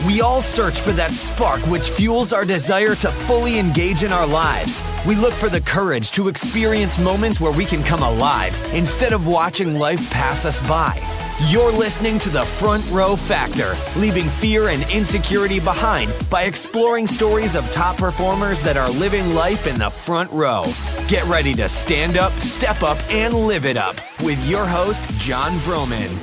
We all search for that spark which fuels our desire to fully engage in our lives. We look for the courage to experience moments where we can come alive instead of watching life pass us by. You're listening to the Front Row Factor, leaving fear and insecurity behind by exploring stories of top performers that are living life in the front row. Get ready to stand up, step up, and live it up with your host, John Vroman.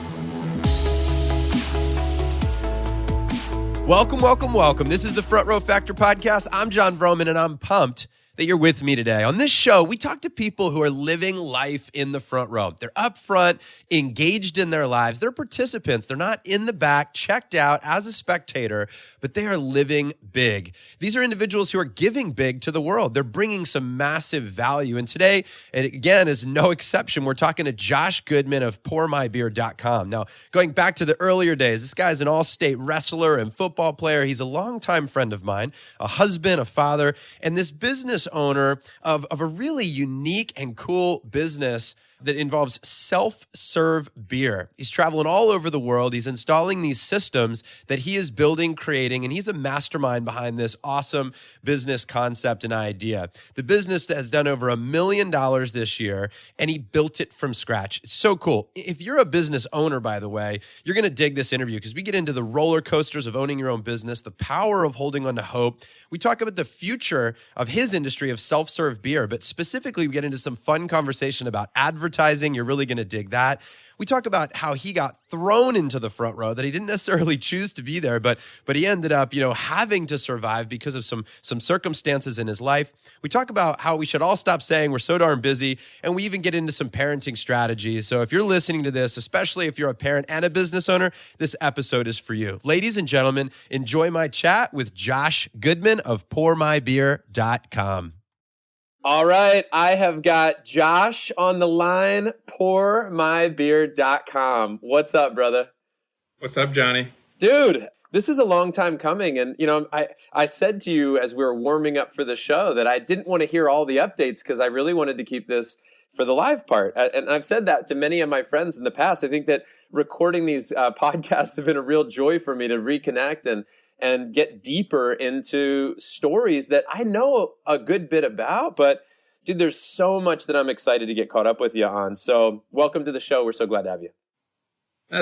Welcome. This is the Front Row Factor podcast. I'm John Vroman, and I'm pumped that you're with me today. On this show, we talk to people who are living life in the front row. They're up front, engaged in their lives. They're participants. They're not in the back, checked out as a spectator, but they are living big. These are individuals who are giving big to the world. They're bringing some massive value. And today, and again, is no exception, we're talking to Josh Goodman of PourMyBeer.com. Now, going back to the earlier days, this guy's an all-state wrestler and football player. He's a longtime friend of mine, a husband, a father, and this business owner of a really unique and cool business that involves self-serve beer. He's traveling all over the world. He's installing these systems that he is building, creating, and he's a mastermind behind this awesome business concept and idea. The business has done over $1 million this year, and he built it from scratch. It's so cool. If you're a business owner, by the way, you're going to dig this interview because we get into the roller coasters of owning your own business, the power of holding on to hope. We talk about the future of his industry of self-serve beer, but specifically we get into some fun conversation about advertising. You're really going to dig that. We talk about how he got thrown into the front row, that he didn't necessarily choose to be there, but he ended up, having to survive because of some circumstances in his life. We talk about how we should all stop saying we're so darn busy, and we even get into some parenting strategies. So if you're listening to this, especially if you're a parent and a business owner, this episode is for you. Ladies and gentlemen, enjoy my chat with Josh Goodman of PourMyBeer.com. All right, I have got Josh on the line, PourMyBeer.com. What's up, brother? What's up, Johnny? Dude, this is a long time coming. And, I said to you as we were warming up for the show that I didn't want to hear all the updates because I really wanted to keep this for the live part. And I've said that to many of my friends in the past. I think that recording these podcasts have been a real joy for me to reconnect and get deeper into stories that I know a good bit about. But, dude, there's so much that I'm excited to get caught up with you on. So welcome to the show. We're so glad to have you.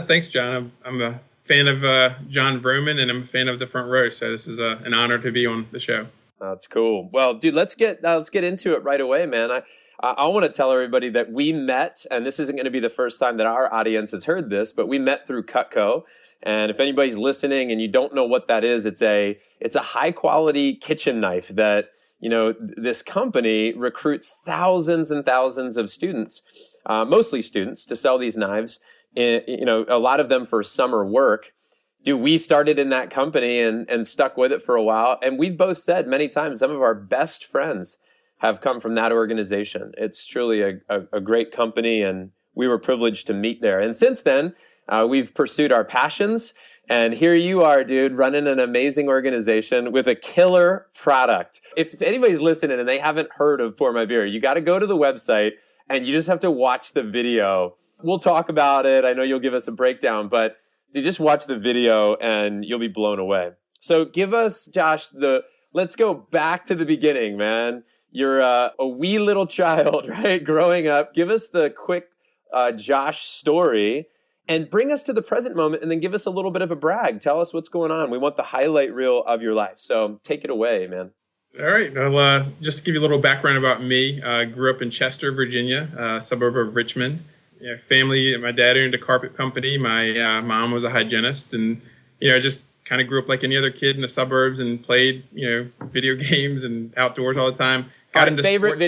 Thanks, John. I'm a fan of John Vroman, and I'm a fan of the Front Row. So this is an honor to be on the show. That's cool. Well, dude, let's get into it right away, man. I want to tell everybody that we met, and this isn't going to be the first time that our audience has heard this, but we met through Cutco. And if anybody's listening and you don't know what that is, it's a high quality kitchen knife that, this company recruits thousands and thousands of students, mostly students, to sell these knives, a lot of them for summer work. Dude, we started in that company and stuck with it for a while. And we've both said many times, some of our best friends have come from that organization. It's truly a great company, and we were privileged to meet there. And since then, we've pursued our passions, and here you are, dude, running an amazing organization with a killer product. If anybody's listening and they haven't heard of Pour My Beer, you got to go to the website and you just have to watch the video. We'll talk about it. I know you'll give us a breakdown, but dude, just watch the video and you'll be blown away. So give us, Josh, let's go back to the beginning, man. You're a wee little child, right? Growing up. Give us the quick Josh story. And bring us to the present moment, and then give us a little bit of a brag. Tell us what's going on. We want the highlight reel of your life. So take it away, man. All right. Well, just to give you a little background about me, I grew up in Chester, Virginia, a suburb of Richmond. Family, my dad owned a carpet company. My mom was a hygienist. And, I just kind of grew up like any other kid in the suburbs and played, video games and outdoors all the time. Got into favorite sports.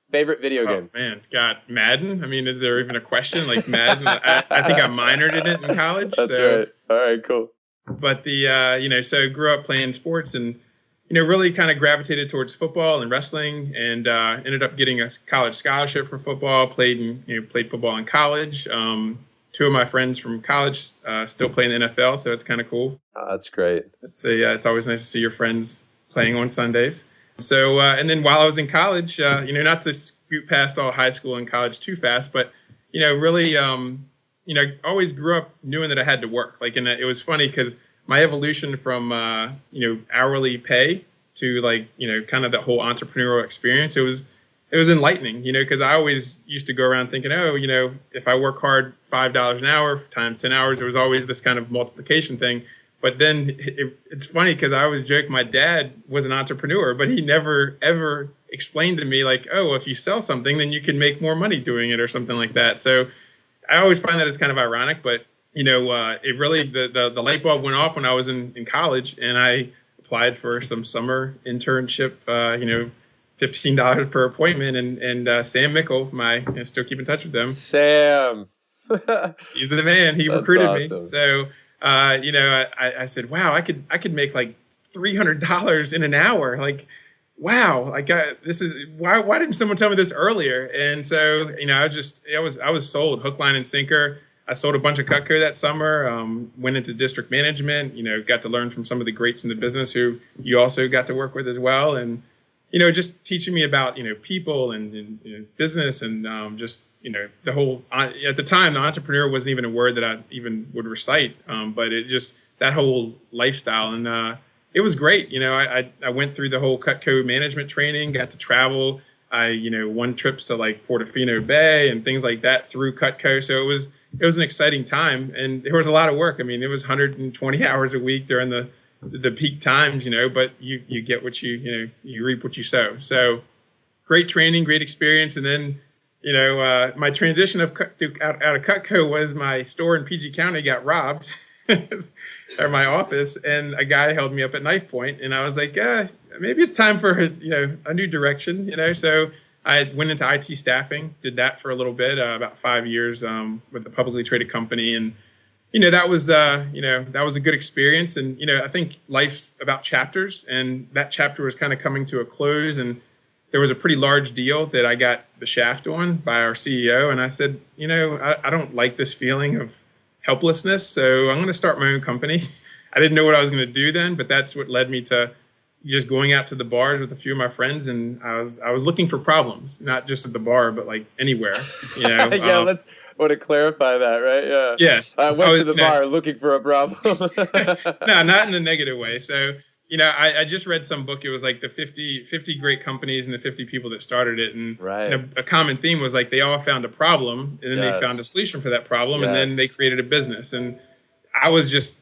Favorite video game. Oh, man. God, Madden. I mean, is there even a question? Like Madden, I think I minored in it in college. That's right. All right, cool. But so grew up playing sports and, really kind of gravitated towards football and wrestling, and ended up getting a college scholarship for football, played football in college. Two of my friends from college still play in the NFL, so it's kind of cool. Oh, that's great. It's always nice to see your friends playing on Sundays. So, and then while I was in college, not to scoot past all high school and college too fast, but, really, always grew up knowing that I had to work. And it was funny because my evolution from, hourly pay to like, kind of that whole entrepreneurial experience, it was enlightening, because I always used to go around thinking, if I work hard $5 an hour times 10 hours, there was always this kind of multiplication thing. But then it's funny because I always joke, my dad was an entrepreneur, but he never, ever explained to me like, oh, if you sell something, then you can make more money doing it or something like that. So I always find that it's kind of ironic, but, it really, the light bulb went off when I was in college, and I applied for some summer internship, $15 per appointment. And Sam Mickle, still keep in touch with him. Sam. He's the man. He recruited awesome. me. So, I said, wow, I could make like $300 in an hour. Like, wow, why didn't someone tell me this earlier? And so, I was sold hook, line, and sinker. I sold a bunch of Cutco that summer, went into district management, got to learn from some of the greats in the business who you also got to work with as well. And, just teaching me about, people and business and the whole, at the time, the entrepreneur wasn't even a word that I even would recite, but it just, that whole lifestyle. And it was great. I went through the whole Cutco management training, got to travel. I, won trips to like Portofino Bay and things like that through Cutco. So it was an exciting time, and there was a lot of work. I mean, it was 120 hours a week during the peak times, but you get what you reap what you sow. So great training, great experience. And then, my transition out of Cutco was my store in PG County got robbed or my office, and a guy held me up at knife point, and I was like, maybe it's time for, a new direction, So I went into IT staffing, did that for a little bit, about 5 years, with a publicly traded company. And, that was a good experience. And, I think life's about chapters, and that chapter was kind of coming to a close. And there was a pretty large deal that I got the shaft on by our CEO. And I said, I don't like this feeling of helplessness, so I'm going to start my own company. I didn't know what I was going to do then, but that's what led me to just going out to the bars with a few of my friends. And I was looking for problems, not just at the bar, but like anywhere, Yeah, let's want to clarify that, right? Yeah. Yeah. I went to the bar looking for a problem. No, not in a negative way. So, I just read some book. It was like the 50 great companies and the 50 people that started it. And right. A common theme was like they all found a problem, and then they found a solution for that problem, and then they created a business. And I was just,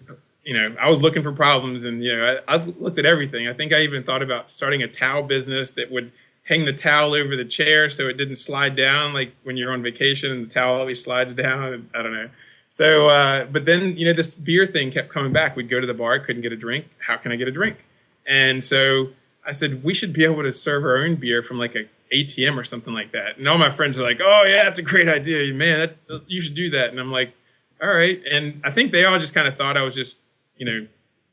I was looking for problems, and, I looked at everything. I think I even thought about starting a towel business that would hang the towel over the chair so it didn't slide down, like when you're on vacation and the towel always slides down. I don't know. So, but then, this beer thing kept coming back. We'd go to the bar, couldn't get a drink. How can I get a drink? And so I said, we should be able to serve our own beer from like a ATM or something like that. And all my friends are like, oh yeah, that's a great idea, man. You should do that. And I'm like, all right. And I think they all just kind of thought I was just,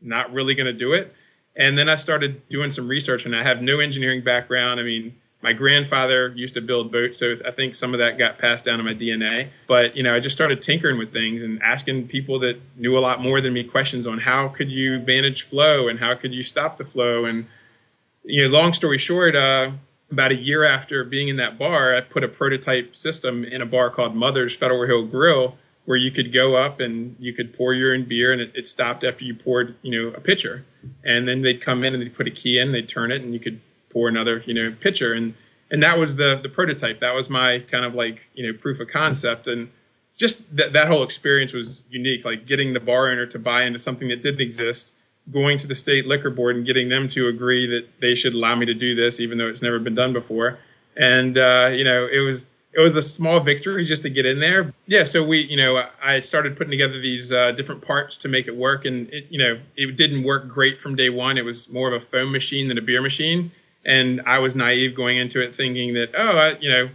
not really going to do it. And then I started doing some research, and I have no engineering background. I mean, my grandfather used to build boats, so I think some of that got passed down to my DNA. But, I just started tinkering with things and asking people that knew a lot more than me questions on how could you manage flow and how could you stop the flow. And, long story short, about a year after being in that bar, I put a prototype system in a bar called Mother's Federal Hill Grill, where you could go up and you could pour your own beer, and it stopped after you poured, a pitcher. And then they'd come in and they'd put a key in, they'd turn it, and you could pour another, pitcher. And that was the prototype. That was my kind of like, proof of concept. And just that whole experience was unique, like getting the bar owner to buy into something that didn't exist, going to the state liquor board and getting them to agree that they should allow me to do this, even though it's never been done before. And, it was a small victory just to get in there. Yeah, so I started putting together these different parts to make it work, and it didn't work great from day one. It was more of a foam machine than a beer machine, and I was naive going into it, thinking that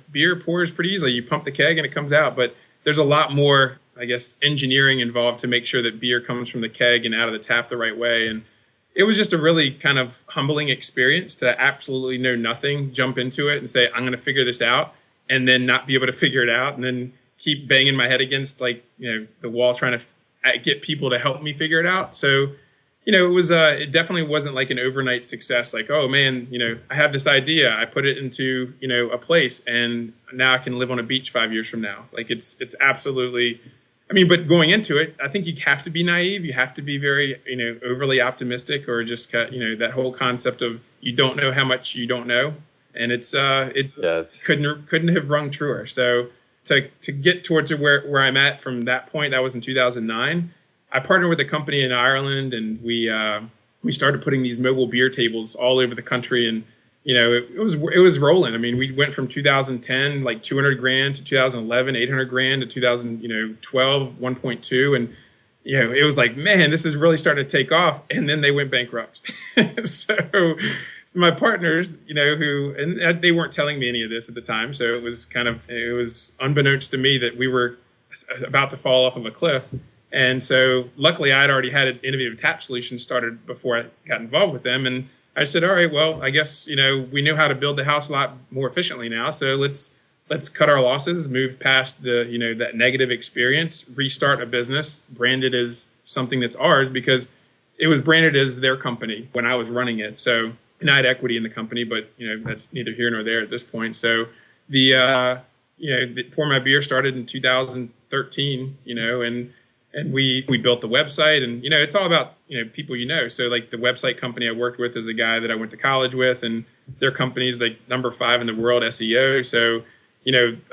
beer pours pretty easily. You pump the keg and it comes out, but there's a lot more, I guess, engineering involved to make sure that beer comes from the keg and out of the tap the right way. And it was just a really kind of humbling experience to absolutely know nothing, jump into it and say, I'm going to figure this out, and then not be able to figure it out, and then keep banging my head against the wall trying to get people to help me figure it out. So, it definitely wasn't like an overnight success. Like, oh man, I have this idea. I put it into, a place, and now I can live on a beach 5 years from now. Like it's absolutely, but going into it, I think you have to be naive. You have to be very, overly optimistic, or just, that whole concept of you don't know how much you don't know. And it's Yes. couldn't have rung truer. So to get towards where I'm at from that point, that was in 2009. I partnered with a company in Ireland, and we started putting these mobile beer tables all over the country, and it was rolling. I mean, we went from 2010 like 200 grand to 2011 800 grand to 2012 1.2, and it was like, man, this is really starting to take off. And then they went bankrupt. So my partners, and they weren't telling me any of this at the time, so it was unbeknownst to me that we were about to fall off of a cliff. And so luckily I had already had an innovative tap solution started before I got involved with them. And I said, all right, well, I guess, we know how to build the house a lot more efficiently now. So let's cut our losses, move past that negative experience, restart a business, brand it as something that's ours, because it was branded as their company when I was running it. So, and I had equity in the company, but, that's neither here nor there at this point. So the Pour My Beer started in 2013, and we built the website, and it's all about people. So like the website company I worked with is a guy that I went to college with, and their company's like number 5 in the world SEO. So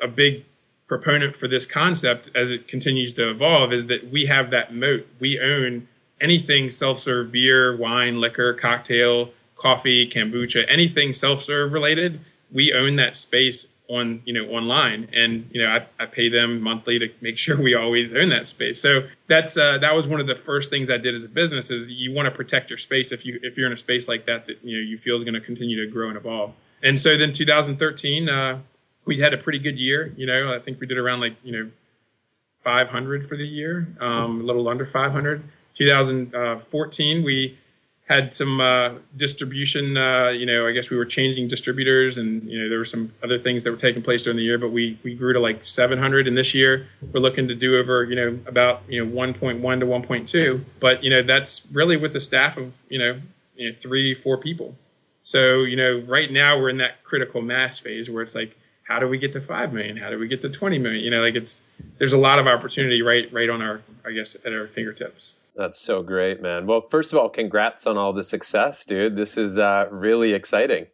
a big proponent for this concept as it continues to evolve is that we have that moat. We own anything self-serve: beer, wine, liquor, cocktail, coffee, kombucha, anything self-serve related. We own that space on online, and I pay them monthly to make sure we always own that space. So that was one of the first things I did as a business. Is you want to protect your space if you're in a space like that you feel is going to continue to grow and evolve. And so then 2013 we had a pretty good year. I think we did around 500 for the year, a little under 500. 2014 we had some distribution, I guess we were changing distributors, and, there were some other things that were taking place during the year, but we grew to like 700. And this year we're looking to do over, about, 1.1 to 1.2. But, that's really with the staff of, 3-4 people. So, right now we're in that critical mass phase where it's like, how do we get to 5 million? How do we get to 20 million? There's a lot of opportunity right on our, I guess, at our fingertips. That's so great, man. Well, first of all, congrats on all the success, dude. This is really exciting,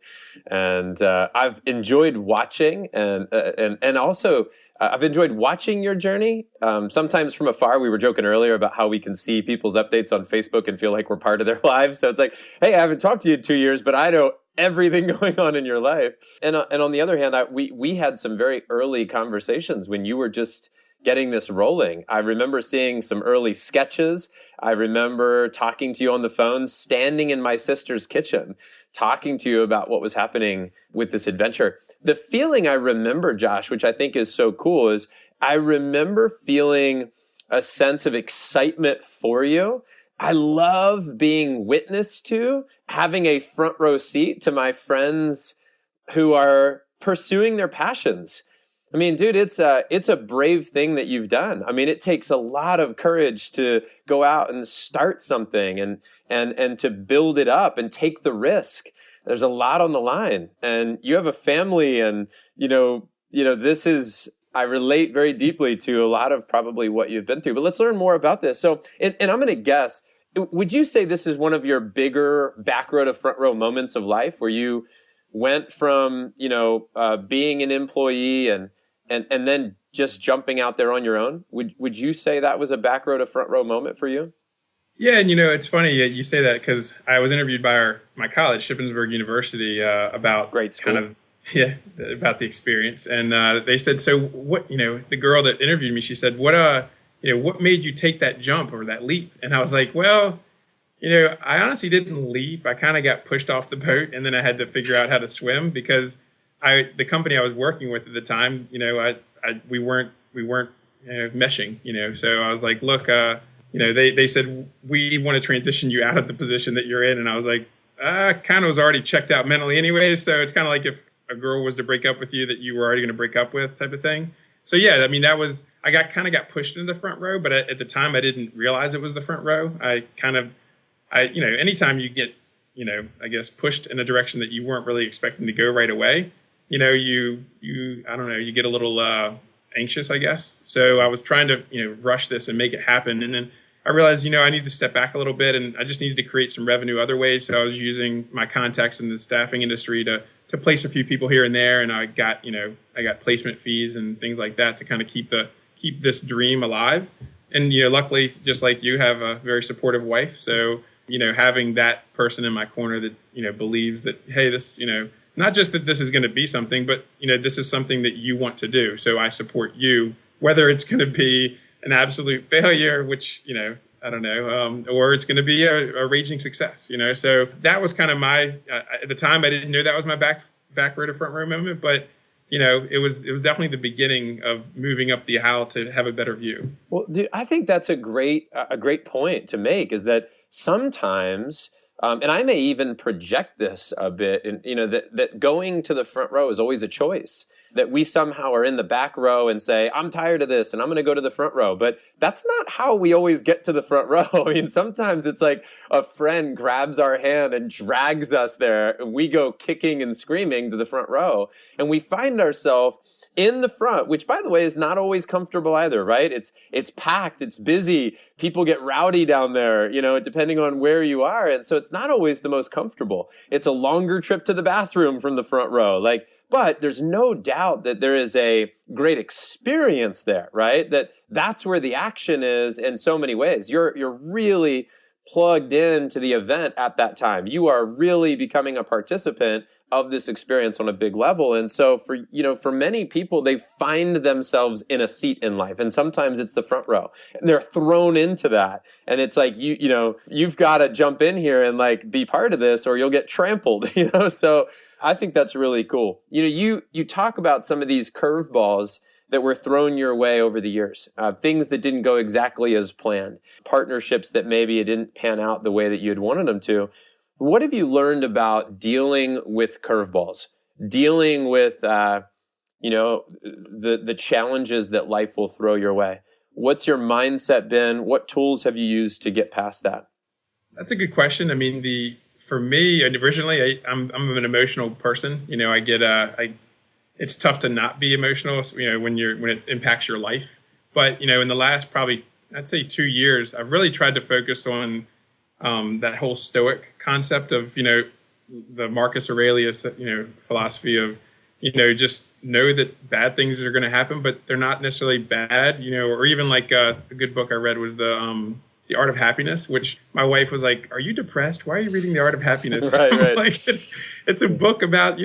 and I've enjoyed watching, and also I've enjoyed watching your journey. Sometimes from afar, we were joking earlier about how we can see people's updates on Facebook and feel like we're part of their lives. So it's like, hey, I haven't talked to you in 2 years, but I know everything going on in your life. And on the other hand, we had some very early conversations when you were just getting this rolling. I remember seeing some early sketches. I remember talking to you on the phone, standing in my sister's kitchen, talking to you about what was happening with this adventure. The feeling I remember, Josh, which I think is so cool, is I remember feeling a sense of excitement for you. I love being witness to, having a front row seat to my friends who are pursuing their passions. I mean, dude, it's a brave thing that you've done. I mean, it takes a lot of courage to go out and start something and to build it up and take the risk. There's a lot on the line, and you have a family, and this is, I relate very deeply to a lot of probably what you've been through. But let's learn more about this. So, and I'm going to guess, would you say this is one of your bigger back row to front row moments of life, where you went from being an employee and then just jumping out there on your own? Would you say that was a back row to front row moment for you? Yeah, and it's funny you say that, because I was interviewed by my college, Shippensburg University, about great school. About the experience, and they said, so what? The girl that interviewed me, she said, what made you take that jump or that leap? And I was like, well, I honestly didn't leap. I kind of got pushed off the boat, and then I had to figure out how to swim, because the company I was working with at the time, we weren't meshing, so I was like, look, they said, we want to transition you out of the position that you're in. And I was like, kind of was already checked out mentally anyway. So it's kind of like if a girl was to break up with you that you were already going to break up with, type of thing. So yeah, I mean, I got pushed into the front row, but at the time I didn't realize it was the front row. Anytime you get, I guess pushed in a direction that you weren't really expecting to go right away, you get a little anxious, I guess. So I was trying to, rush this and make it happen. And then I realized, I need to step back a little bit, and I just needed to create some revenue other ways. So I was using my contacts in the staffing industry to place a few people here and there. And I got placement fees and things like that to kind of keep this dream alive. And, luckily, just like you, have a very supportive wife. So, having that person in my corner that, believes that, hey, this, not just that this is going to be something, but, this is something that you want to do. So I support you, whether it's going to be an absolute failure, which, I don't know, or it's going to be a raging success, So that was kind of at the time, I didn't know that was my back row to front row moment, but it was definitely the beginning of moving up the aisle to have a better view. Well, dude, I think that's a great point to make, is that sometimes, and I may even project this a bit, and that going to the front row is always a choice. That we somehow are in the back row and say, I'm tired of this and I'm going to go to the front row. But that's not how we always get to the front row. I mean, sometimes it's like a friend grabs our hand and drags us there, and we go kicking and screaming to the front row, and we find ourselves in the front, which, by the way, is not always comfortable either, right? It's packed, it's busy, people get rowdy down there, depending on where you are. And so it's not always the most comfortable. It's a longer trip to the bathroom from the front row. But there's no doubt that there is a great experience there, right? That's where the action is in so many ways. You're really plugged into the event at that time. You are really becoming a participant of this experience on a big level. And so for many people, they find themselves in a seat in life. And sometimes it's the front row, and they're thrown into that. And it's like, you've got to jump in here and be part of this, or you'll get trampled, So I think that's really cool. You talk about some of these curveballs that were thrown your way over the years, things that didn't go exactly as planned, partnerships that maybe it didn't pan out the way that you had wanted them to. What have you learned about dealing with curveballs, dealing with, the challenges that life will throw your way? What's your mindset been? What tools have you used to get past that? That's a good question. I mean, for me, originally, I'm an emotional person. It's tough to not be emotional, when it impacts your life. But, in the last probably, I'd say 2 years, I've really tried to focus on that whole Stoic concept of, the Marcus Aurelius, philosophy of, just know that bad things are going to happen, but they're not necessarily bad, or even a good book I read was The Art of Happiness, which my wife was like, "Are you depressed? Why are you reading The Art of Happiness?" Right. It's a book about,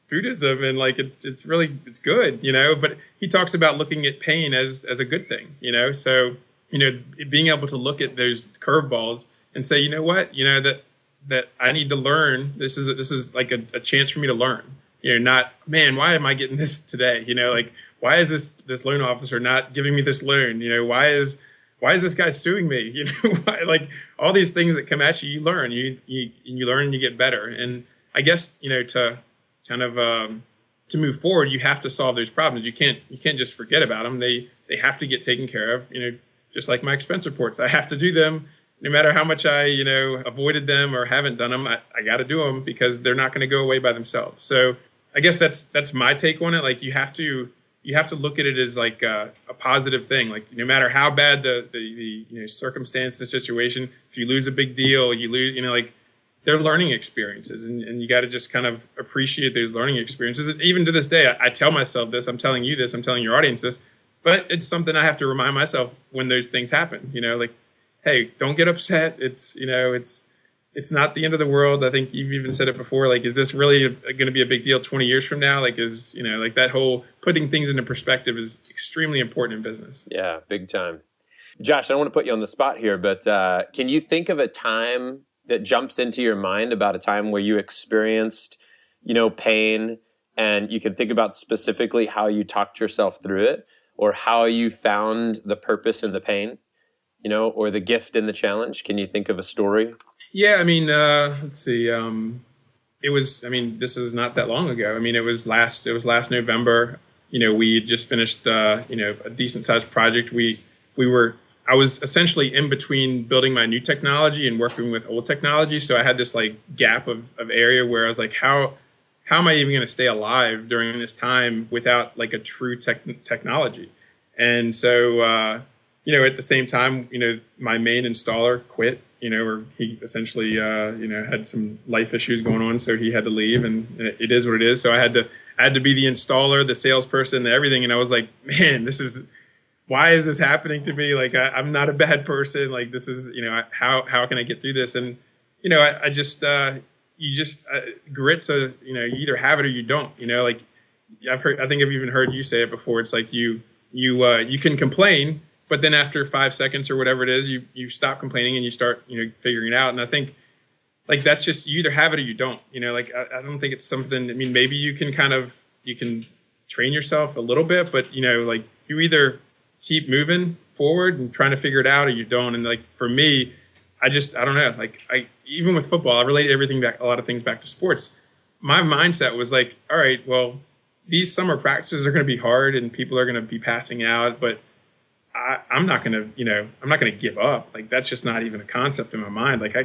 Buddhism, and it's good, but he talks about looking at pain as a good thing, so, being able to look at those curveballs and say, you know what, that I need to learn. This is like a chance for me to learn. Not, man, why am I getting this today? Why is this loan officer not giving me this loan? Why is this guy suing me? Why, all these things that come at you, you learn. You learn and you get better. And I guess to kind of to move forward, you have to solve those problems. You can't just forget about them. They have to get taken care of. Just like my expense reports, I have to do them. No matter how much I, avoided them or haven't done them, I got to do them because they're not going to go away by themselves. So I guess that's my take on it. You have to look at it as a positive thing. No matter how bad the circumstance, the situation, if you lose a big deal, you lose, they're learning experiences, and you got to just kind of appreciate those learning experiences. And even to this day, I tell myself this, I'm telling you this, I'm telling your audience this, but it's something I have to remind myself when those things happen. Hey, don't get upset. It's not the end of the world. I think you've even said it before. Is this really going to be a big deal 20 years from now? That whole putting things into perspective is extremely important in business. Yeah, big time. Josh, I don't want to put you on the spot here, but can you think of a time that jumps into your mind about a time where you experienced, pain, and you can think about specifically how you talked yourself through it, or how you found the purpose in the pain? Or the gift in the challenge? Can you think of a story? Yeah, let's see. This is not that long ago. It was last November. We had just finished, a decent sized project. I was essentially in between building my new technology and working with old technology. So I had this gap of area where I was like, how how am I even going to stay alive during this time without like a true technology? And so, at the same time, my main installer quit, or he essentially, had some life issues going on. So he had to leave, and it is what it is. So I had to be the installer, the salesperson, everything. And I was like, man, why is this happening to me? Like, I'm not a bad person. Like, this is, how can I get through this? And, I just, grit. So, you either have it or you don't, like I think I've even heard you say it before. It's like you can complain, but then after 5 seconds or whatever it is, you stop complaining and you start, figuring it out. And I think like, that's just, you either have it or you don't, like, I don't think it's something, I mean, maybe you can train yourself a little bit, but like you either keep moving forward and trying to figure it out or you don't. And like, for me, I don't know, like even with football, I related a lot of things back to sports. My mindset was like, all right, well, these summer practices are going to be hard and people are going to be passing out, but I'm not going to give up. Like, that's just not even a concept in my mind. Like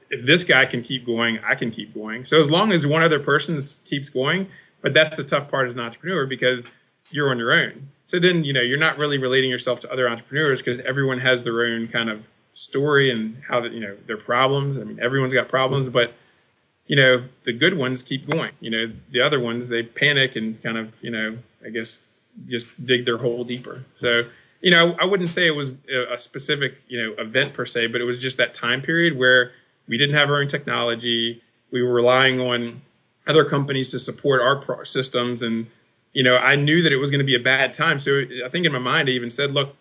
if this guy can keep going, I can keep going. So as long as one other person keeps going, but that's the tough part as an entrepreneur because you're on your own. So then, you're not really relating yourself to other entrepreneurs because everyone has their own kind of story and how their problems. I mean, everyone's got problems, but the good ones keep going. The other ones, they panic and kind of, I guess just dig their hole deeper. So, I wouldn't say it was a specific, event per se, but it was just that time period where we didn't have our own technology. We were relying on other companies to support our systems. And, I knew that it was going to be a bad time. So I think in my mind, I even said, look,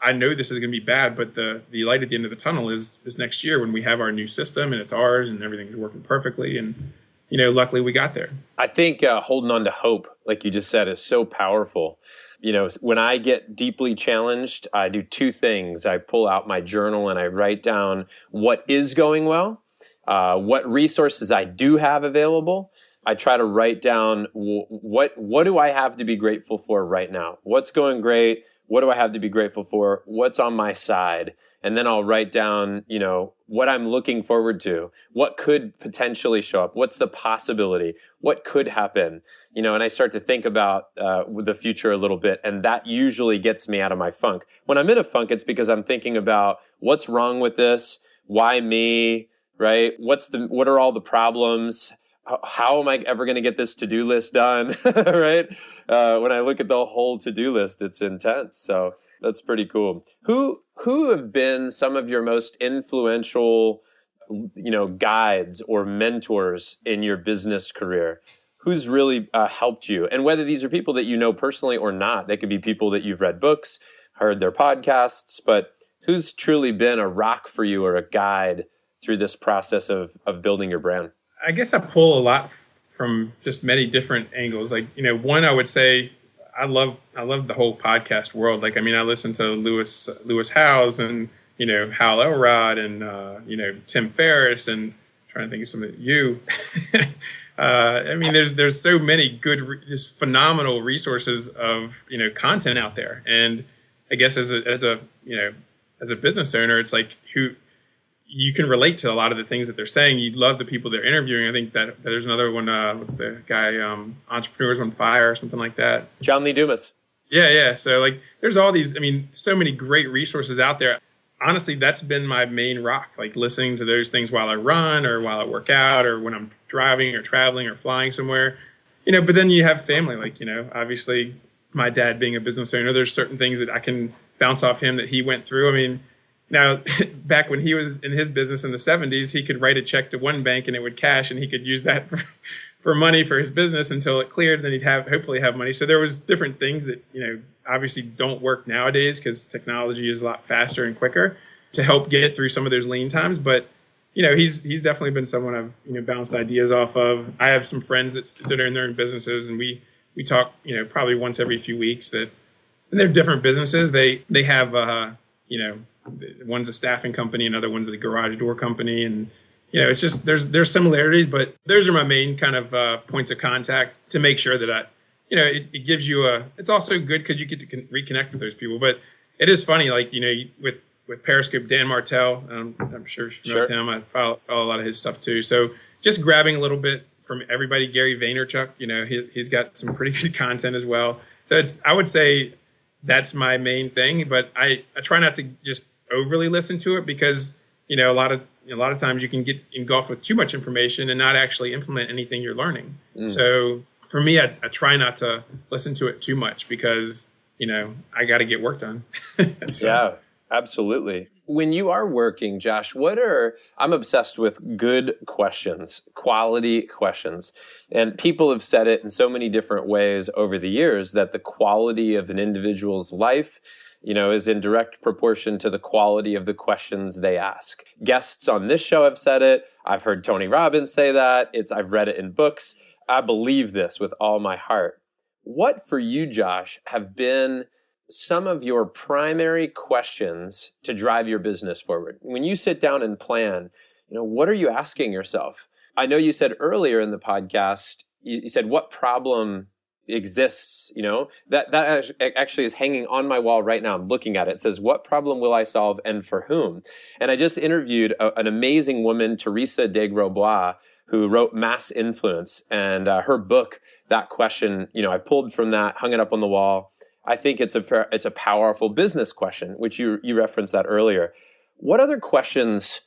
I know this is going to be bad, but the light at the end of the tunnel is next year when we have our new system and it's ours and everything's working perfectly. And, luckily we got there. I think holding on to hope, like you just said, is so powerful. When I get deeply challenged, I do two things. I pull out my journal and I write down what is going well, what resources I do have available. I try to write down what do I have to be grateful for right now? What's going great? What do I have to be grateful for? What's on my side? And then I'll write down, what I'm looking forward to. What could potentially show up? What's the possibility? What could happen? And I start to think about the future a little bit. And that usually gets me out of my funk. When I'm in a funk, it's because I'm thinking about what's wrong with this? Why me? Right? What are all the problems? How am I ever going to get this to-do list done? Right? When I look at the whole to-do list, it's intense. So that's pretty cool. Who have been some of your most influential, guides or mentors in your business career? Who's really helped you? And whether these are people that you know personally or not, they could be people that you've read books, heard their podcasts, but who's truly been a rock for you or a guide through this process of building your brand? I guess I pull a lot from just many different angles. Like, one, I would say I love the whole podcast world. Like, I mean, I listen to Lewis Howes and, Hal Elrod and, Tim Ferriss and I'm trying to think of some of you. I mean, there's so many good, just phenomenal resources of, content out there. And I guess as a business owner, it's like you can relate to a lot of the things that they're saying. You love the people they're interviewing. I think that there's another one. What's the guy? Entrepreneurs on Fire or something like that. John Lee Dumas. Yeah. So like, there's all these. I mean, so many great resources out there. Honestly, that's been my main rock. Like listening to those things while I run or while I work out or when I'm driving or traveling or flying somewhere. But then you have family. Like obviously, my dad being a business owner, there's certain things that I can bounce off him that he went through. I mean. Now, back when he was in his business in the 70s, he could write a check to one bank and it would cash and he could use that for money for his business until it cleared. And then he'd hopefully have money. So there was different things that, obviously don't work nowadays because technology is a lot faster and quicker to help get through some of those lean times. But, he's definitely been someone I've, bounced ideas off of. I have some friends that are in their own businesses and we talk, probably once every few weeks and they're different businesses. They have, one's a staffing company, another one's a garage door company. And, it's just, there's similarities, but those are my main kind of points of contact to make sure that it gives you it's also good because you get to reconnect with those people. But it is funny, like, with Periscope, Dan Martell, I'm sure you know him. I follow a lot of his stuff too. So just grabbing a little bit from everybody. Gary Vaynerchuk, he's got some pretty good content as well. So I would say that's my main thing, but I try not to just overly listen to it because, a lot of times you can get engulfed with too much information and not actually implement anything you're learning. So for me, I try not to listen to it too much because, I got to get work done. So. Yeah, absolutely. When you are working, Josh, I'm obsessed with good questions, quality questions. And people have said it in so many different ways over the years that the quality of an individual's life, is in direct proportion to the quality of the questions they ask. Guests on this show have said it. I've heard Tony Robbins say that. I've read it in books. I believe this with all my heart. What for you, Josh, have been some of your primary questions to drive your business forward? When you sit down and plan, what are you asking yourself? I know you said earlier in the podcast, you said, what problem exists? That actually is hanging on my wall right now. I'm looking at it. It says, what problem will I solve and for whom? And I just interviewed an amazing woman, Teresa de Grosbois, who wrote Mass Influence, and her book, that question, I pulled from that, hung it up on the wall. I think it's a powerful business question, which you referenced that earlier. What other questions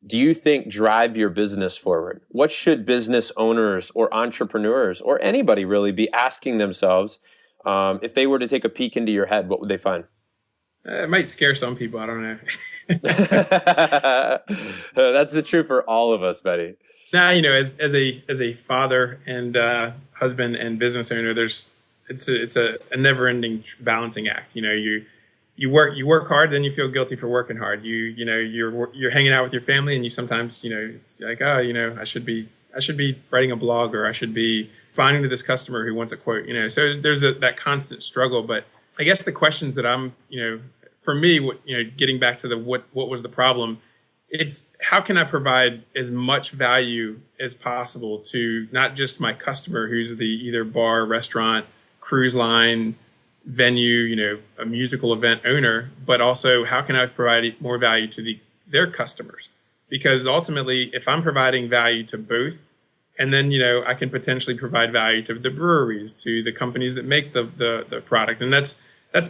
do you think drive your business forward? What should business owners or entrepreneurs or anybody really be asking themselves if they were to take a peek into your head? What would they find? It might scare some people. I don't know. That's the truth for all of us, Betty. Now, as a father and husband and business owner, it's a never-ending balancing act. You work hard, then you feel guilty for working hard. You're hanging out with your family, and you sometimes it's like, I should be writing a blog, or I should be responding to this customer who wants a quote. So there's that constant struggle. But I guess the questions that I'm for me, getting back to what was the problem. It's how can I provide as much value as possible to not just my customer, who's the either bar, restaurant, cruise line, venue, a musical event owner, but also how can I provide more value to their customers? Because ultimately, if I'm providing value to both, and then I can potentially provide value to the breweries, to the companies that make the product, and that's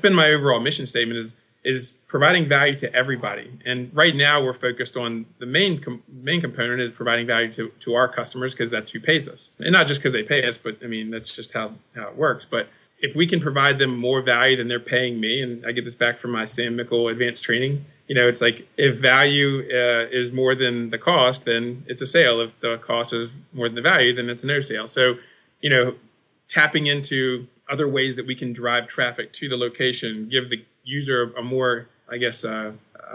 been my overall mission statement is providing value to everybody. And right now we're focused on the main component is providing value to our customers, because that's who pays us. And not just because they pay us, but that's just how it works. But if we can provide them more value than they're paying me, and I get this back from my Sam Mickle advanced training, it's like if value is more than the cost, then it's a sale. If the cost is more than the value, then it's a no sale. So, tapping into other ways that we can drive traffic to the location, give the user a more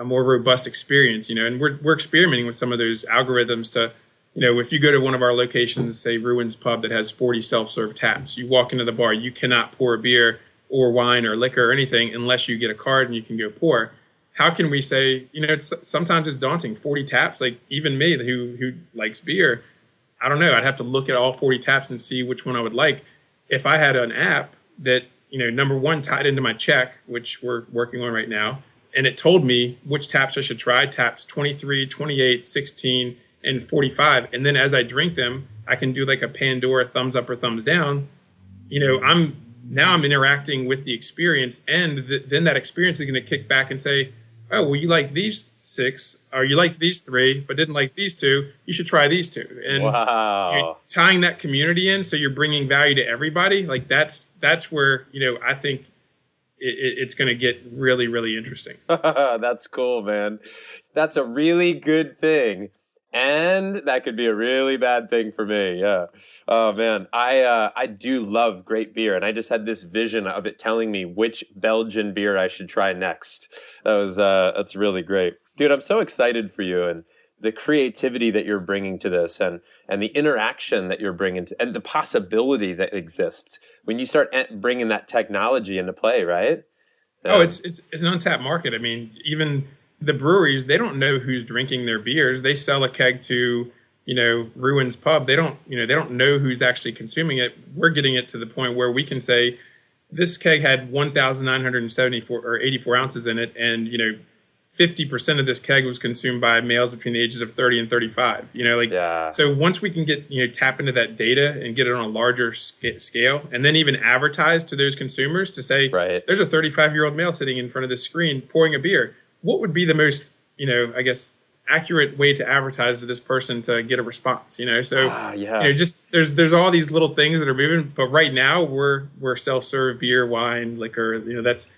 robust experience, and we're experimenting with some of those algorithms to, if you go to one of our locations, say Ruin's Pub that has 40 self-serve taps, you walk into the bar, you cannot pour a beer or wine or liquor or anything unless you get a card and you can go pour. How can we say, sometimes it's daunting, 40 taps, like even me who likes beer, I don't know, I'd have to look at all 40 taps and see which one I would like. If I had an app that, number one, tied into my check, which we're working on right now, and it told me which taps I should try, taps 23, 28, 16, and 45. And then as I drink them, I can do like a Pandora thumbs up or thumbs down. I'm interacting with the experience, and then that experience is going to kick back and say, oh, well, you like these 6, or you like these 3, but didn't like these 2. You should try these 2. And you're tying that community in, so you're bringing value to everybody. Like that's where I think it's going to get really, really interesting. That's cool, man. That's a really good thing. And that could be a really bad thing for me. Yeah. Oh man, I do love great beer, and I just had this vision of it telling me which Belgian beer I should try next. That's really great, dude. I'm so excited for you and the creativity that you're bringing to this, and the interaction that you're bringing to, and the possibility that exists when you start bringing that technology into play, right? It's an untapped market. I mean, even the breweries, they don't know who's drinking their beers. They sell a keg to, Ruin's Pub. They don't know who's actually consuming it. We're getting it to the point where we can say this keg had 1,974 or 84 ounces in it, and 50% of this keg was consumed by males between the ages of 30 and 35. So once we can get, tap into that data and get it on a larger scale, and then even advertise to those consumers to say, there's a 35-year-old male sitting in front of this screen pouring a beer. What would be the most, accurate way to advertise to this person to get a response? Just there's all these little things that are moving, but right now we're self-serve beer, wine, liquor.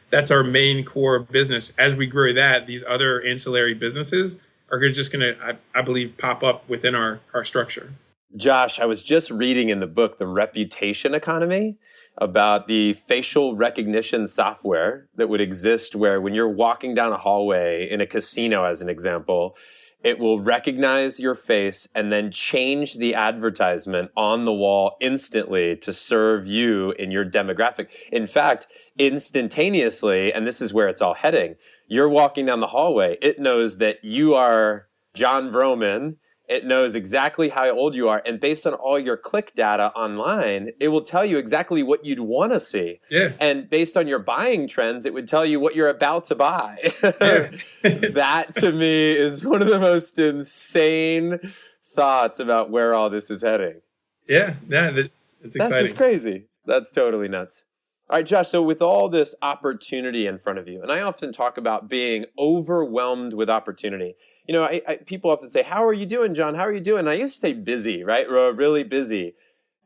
That's our main core business. As we grow that, these other ancillary businesses are just going to, I believe, pop up within our structure. Josh, I was just reading in the book The Reputation Economy about the facial recognition software that would exist where when you're walking down a hallway in a casino, as an example, it will recognize your face and then change the advertisement on the wall instantly to serve you in your demographic. In fact, instantaneously, and this is where it's all heading, you're walking down the hallway, it knows that you are John Vroman. It knows exactly how old you are. And based on all your click data online, it will tell you exactly what you'd want to see. Yeah. And based on your buying trends, it would tell you what you're about to buy. That, to me, is one of the most insane thoughts about where all this is heading. Yeah, it's exciting. That's just crazy. That's totally nuts. All right, Josh, so with all this opportunity in front of you, and I often talk about being overwhelmed with opportunity. People often say, how are you doing, John? How are you doing? And I used to say busy, right? Really busy.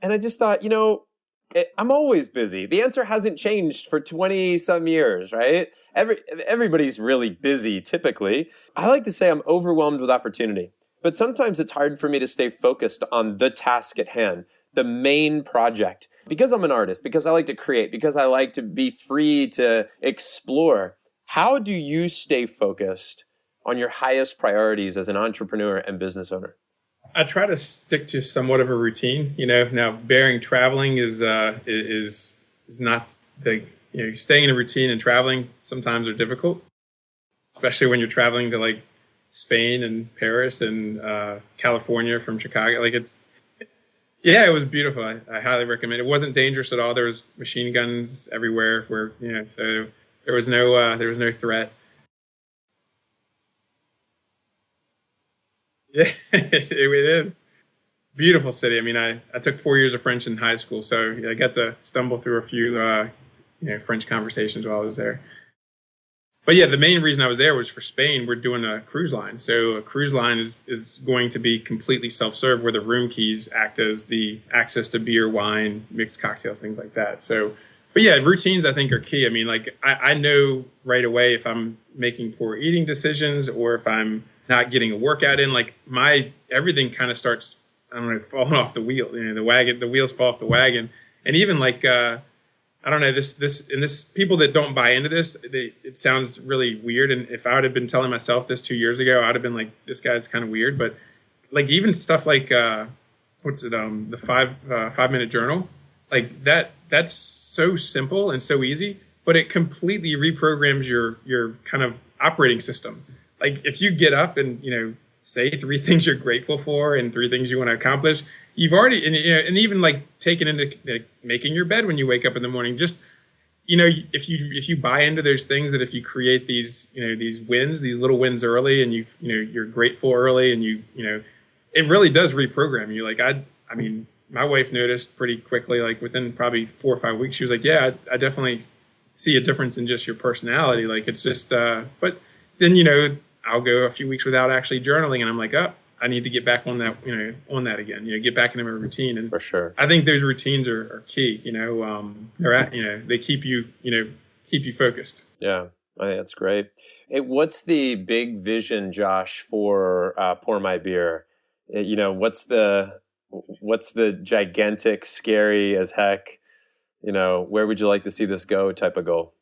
And I just thought, I'm always busy. The answer hasn't changed for 20 some years, right? Everybody's really busy typically. I like to say I'm overwhelmed with opportunity, but sometimes it's hard for me to stay focused on the task at hand, the main project. Because I'm an artist, because I like to create, because I like to be free to explore. How do you stay focused on your highest priorities as an entrepreneur and business owner? I try to stick to somewhat of a routine. Now bearing traveling is not the, staying in a routine and traveling sometimes are difficult, especially when you're traveling to like Spain and Paris and California from Chicago. It was beautiful. I highly recommend it. It wasn't dangerous at all. There was machine guns everywhere so there was no threat. Yeah, it is. Beautiful city. I mean, I took 4 years of French in high school, so I got to stumble through a few French conversations while I was there. But yeah, the main reason I was there was for Spain. We're doing a cruise line. So a cruise line is going to be completely self-serve where the room keys act as the access to beer, wine, mixed cocktails, things like that. So, but yeah, routines I think are key. I mean, I know right away if I'm making poor eating decisions or if I'm not getting a workout in, everything kind of starts, falling off the wheel. The wheels fall off the wagon. And even I don't know, this people that don't buy into this, it sounds really weird. And if I would have been telling myself this 2 years ago, I'd have been like, this guy's kind of weird. But even stuff like, the 5-minute journal, that's so simple and so easy, but it completely reprograms your kind of operating system. If you get up and, say 3 things you're grateful for and 3 things you want to accomplish, you've already, and even taking into making your bed when you wake up in the morning, just, if you buy into those things, that if you create these, these wins, these little wins early, and you're grateful early, and it really does reprogram you. I mean, my wife noticed pretty quickly, within probably 4 or 5 weeks, she was like, yeah, I definitely see a difference in just your personality. It's just, but then, I'll go a few weeks without actually journaling, and I'm like, I need to get back on that, on that again, get back into my routine. And for sure, I think those routines are key. They keep you focused. Yeah, I think that's great. Hey, what's the big vision, Josh, for Pour My Beer? What's the gigantic, scary as heck, where would you like to see this go type of goal?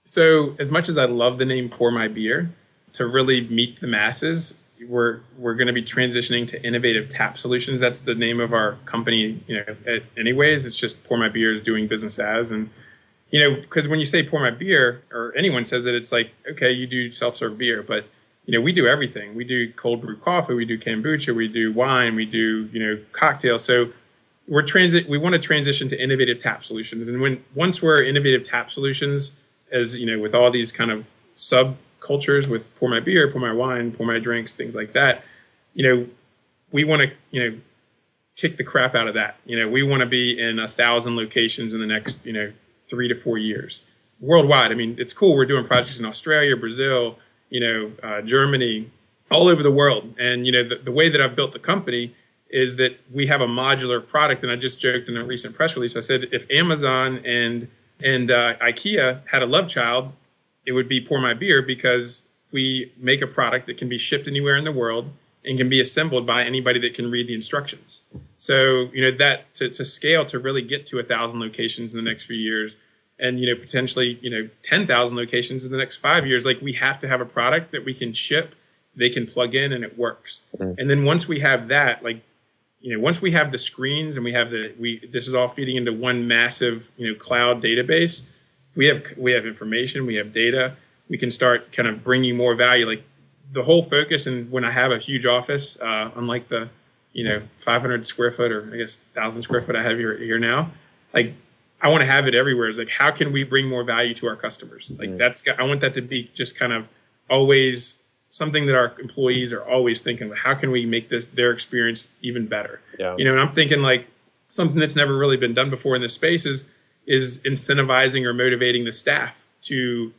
So as much as I love the name Pour My Beer, to really meet the masses, we're going to be transitioning to innovative tap solutions. That's the name of our company, anyways. It's just Pour My Beer is doing business as. And, because when you say Pour My Beer, or anyone says it, it's like, okay, you do self-serve beer, but, we do everything. We do cold brew coffee, we do kombucha, we do wine, we do, cocktails. So we want to transition to innovative tap solutions. And once we're innovative tap solutions, as, with all these kind of sub cultures with pour my beer, pour my wine, pour my drinks, things like that. We want to, kick the crap out of that. We want to be in 1,000 locations in the next, 3 to 4 years worldwide. I mean, it's cool. We're doing projects in Australia, Brazil, Germany, all over the world. And, the way that I've built the company is that we have a modular product. And I just joked in a recent press release, I said, if Amazon and IKEA had a love child, it would be Pour My Beer, because we make a product that can be shipped anywhere in the world and can be assembled by anybody that can read the instructions. So, that to scale, to really get to 1,000 locations in the next few years, and, potentially, 10,000 locations in the next 5 years, like, we have to have a product that we can ship, they can plug in, and it works. Mm-hmm. And then once we have that, like, once we have the screens and we have this is all feeding into one massive, cloud database, we have information, we have data, we can start kind of bringing more value. Like, the whole focus, and when I have a huge office, unlike the, 500 square foot, or I guess 1,000 square foot I have here now, like, I want to have it everywhere. It's like, how can we bring more value to our customers? Like, I want that to be just kind of always something that our employees are always thinking, how can we make their experience even better? Yeah. And I'm thinking, like, something that's never really been done before in this space is incentivizing or motivating the staff to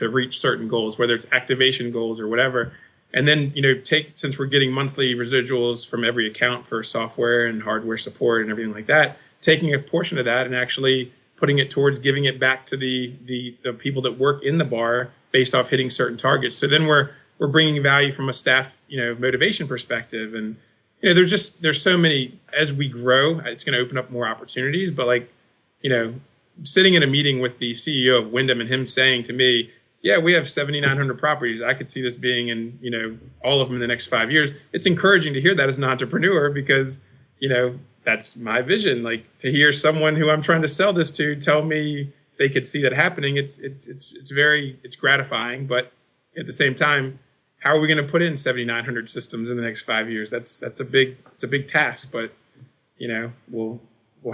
reach certain goals, whether it's activation goals or whatever. And then, since we're getting monthly residuals from every account for software and hardware support and everything like that, taking a portion of that and actually putting it towards giving it back to the people that work in the bar based off hitting certain targets. So then we're bringing value from a staff, motivation perspective. And, there's so many, as we grow, it's going to open up more opportunities. But, like, sitting in a meeting with the CEO of Wyndham and him saying to me, yeah, we have 7,900 properties. I could see this being in, all of them in the next 5 years. It's encouraging to hear that as an entrepreneur, because, that's my vision. Like, to hear someone who I'm trying to sell this to tell me they could see that happening, it's gratifying. But at the same time, how are we going to put in 7,900 systems in the next 5 years? That's a big task. But we'll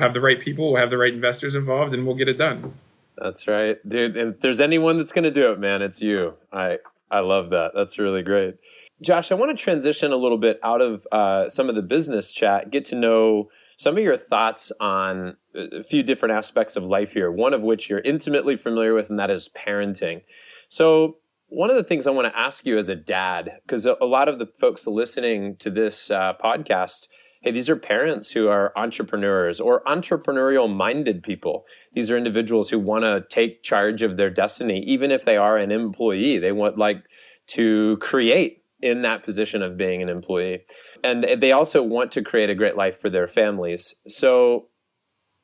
have the right people, we'll have the right investors involved, and we'll get it done. That's right, dude. And if there's anyone that's going to do it, man, it's you. I love that. That's really great. Josh, I want to transition a little bit out of some of the business chat, get to know some of your thoughts on a few different aspects of life here, one of which you're intimately familiar with, and that is parenting. So one of the things I want to ask you as a dad, because a lot of the folks listening to this podcast, hey, these are parents who are entrepreneurs or entrepreneurial-minded people. These are individuals who want to take charge of their destiny, even if they are an employee. They want, like, to create in that position of being an employee. And they also want to create a great life for their families. So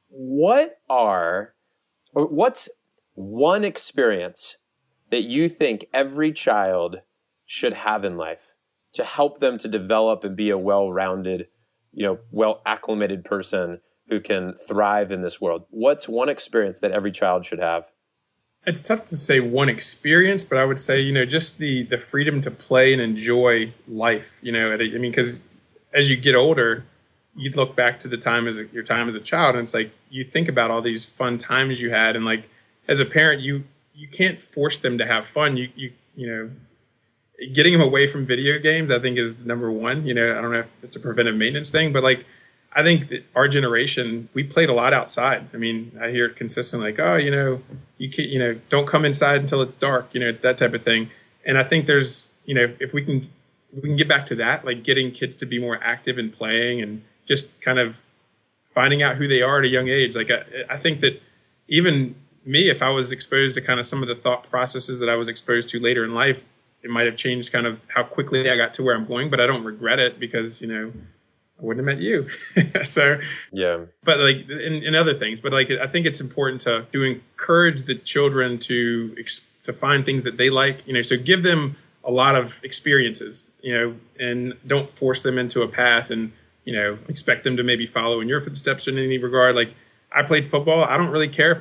what's one experience that you think every child should have in life to help them to develop and be a well-rounded, well-acclimated person who can thrive in this world? What's one experience that every child should have? It's tough to say one experience, but I would say, just the freedom to play and enjoy life, because as you get older, you look back to your time as a child, and it's like, you think about all these fun times you had. And, like, as a parent, you can't force them to have fun. Getting them away from video games, I think, is number one. I don't know if it's a preventive maintenance thing, but, like, I think that our generation, we played a lot outside. I mean, I hear it consistently, like, oh, you can't, don't come inside until it's dark, that type of thing. And I think there's, if we can get back to that, like, getting kids to be more active in playing and just kind of finding out who they are at a young age. Like, I think that even me, if I was exposed to kind of some of the thought processes that I was exposed to later in life, it might have changed kind of how quickly I got to where I'm going, but I don't regret it, because, I wouldn't have met you. So, yeah. But, like, in other things, but, like, I think it's important to encourage the children to find things that they like, so give them a lot of experiences, and don't force them into a path and, expect them to maybe follow in your footsteps in any regard. Like, I played football. I don't really care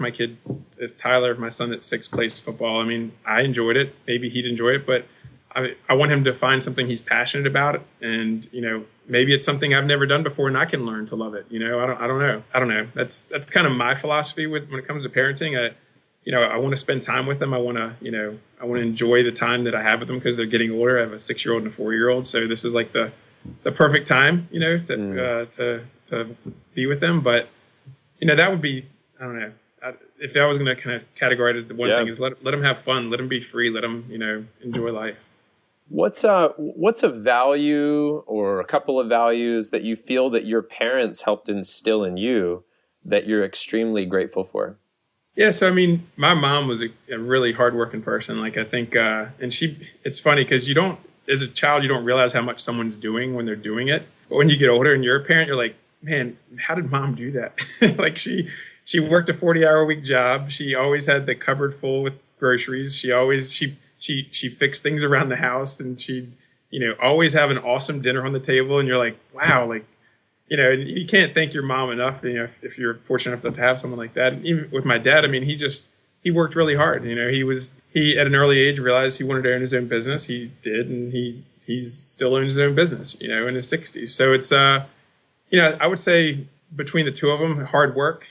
if Tyler, my son that's 6, plays football. I mean, I enjoyed it. Maybe he'd enjoy it, but I want him to find something he's passionate about, and, maybe it's something I've never done before and I can learn to love it. I don't know. That's kind of my philosophy when it comes to parenting. I want to spend time with them. I want to enjoy the time that I have with them because they're getting older. I have a 6-year-old and a 4-year-old. So this is like the perfect time, to be with them. But, that would be, I don't know, if I was going to kind of categorize it as the one thing is let them have fun, let them be free, let them, enjoy life. What's a value or a couple of values that you feel that your parents helped instill in you that you're extremely grateful for? Yeah, so I mean, my mom was a really hardworking person. Like I think, and it's funny because as a child, you don't realize how much someone's doing when they're doing it. But when you get older and you're a parent, you're like, man, how did mom do that? Like she worked a 40-hour-a-week job. She always had the cupboard full with groceries. She fixed things around the house, and she'd, always have an awesome dinner on the table. And you're like, wow, like, you can't thank your mom enough, if you're fortunate enough to have someone like that. And even with my dad, I mean, he worked really hard. He at an early age realized he wanted to own his own business. He did, and he's still owns his own business, in his 60s. So it's, I would say between the two of them, hard work,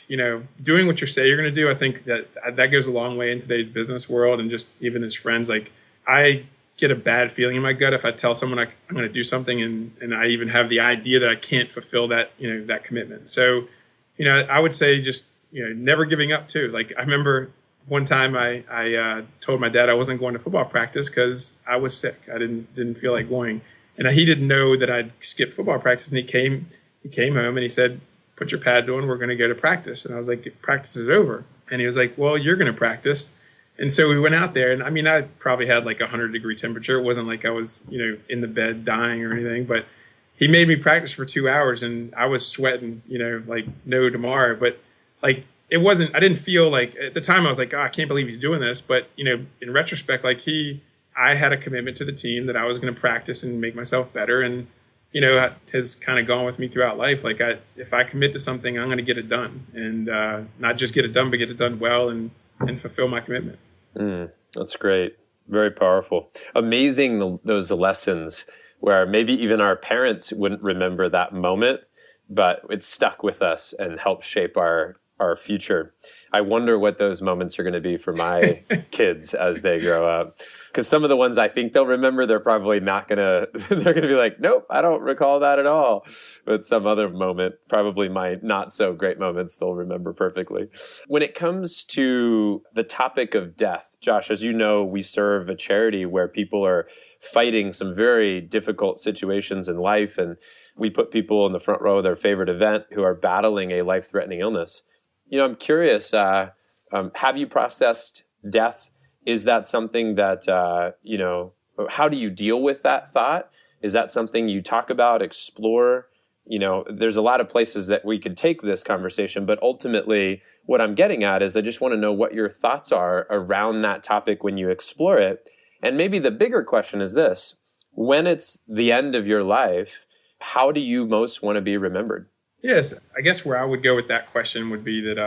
doing what you say you're going to do. I think that goes a long way in today's business world, and just even as friends. Like I get a bad feeling in my gut if I tell someone I'm going to do something and I even have the idea that I can't fulfill that, that commitment. So, I would say just, never giving up too. Like I remember one time I told my dad I wasn't going to football practice because I was sick. I didn't feel like going. And he didn't know that I'd skipped football practice. And he came home and he said, put your pads on, we're going to go to practice. And I was like, practice is over. And he was like, well, you're going to practice. And so we went out there, and I mean, I probably had like 100-degree temperature. It wasn't like I was, in the bed dying or anything, but he made me practice for 2 hours, and I was sweating, like no tomorrow. But like, I didn't feel like, at the time I was like, oh, I can't believe he's doing this. But, in retrospect, like I had a commitment to the team that I was going to practice and make myself better. And, has kind of gone with me throughout life. Like if I commit to something, I'm going to get it done, and not just get it done, but get it done well and fulfill my commitment. That's great. Very powerful. Amazing, those lessons where maybe even our parents wouldn't remember that moment, but it stuck with us and helped shape our future. I wonder what those moments are going to be for my kids as they grow up. Because some of the ones I think they'll remember, they're probably not going to, they're going to be like, nope, I don't recall that at all. But some other moment, probably my not so great moments, they'll remember perfectly. When it comes to the topic of death, Josh, as you know, we serve a charity where people are fighting some very difficult situations in life. And we put people in the front row of their favorite event who are battling a life-threatening illness. I'm curious, have you processed death? Is that something that, how do you deal with that thought? Is that something you talk about, explore? There's a lot of places that we could take this conversation, but ultimately what I'm getting at is I just want to know what your thoughts are around that topic when you explore it. And maybe the bigger question is this: when it's the end of your life, how do you most want to be remembered? Yes, I guess where I would go with that question would be that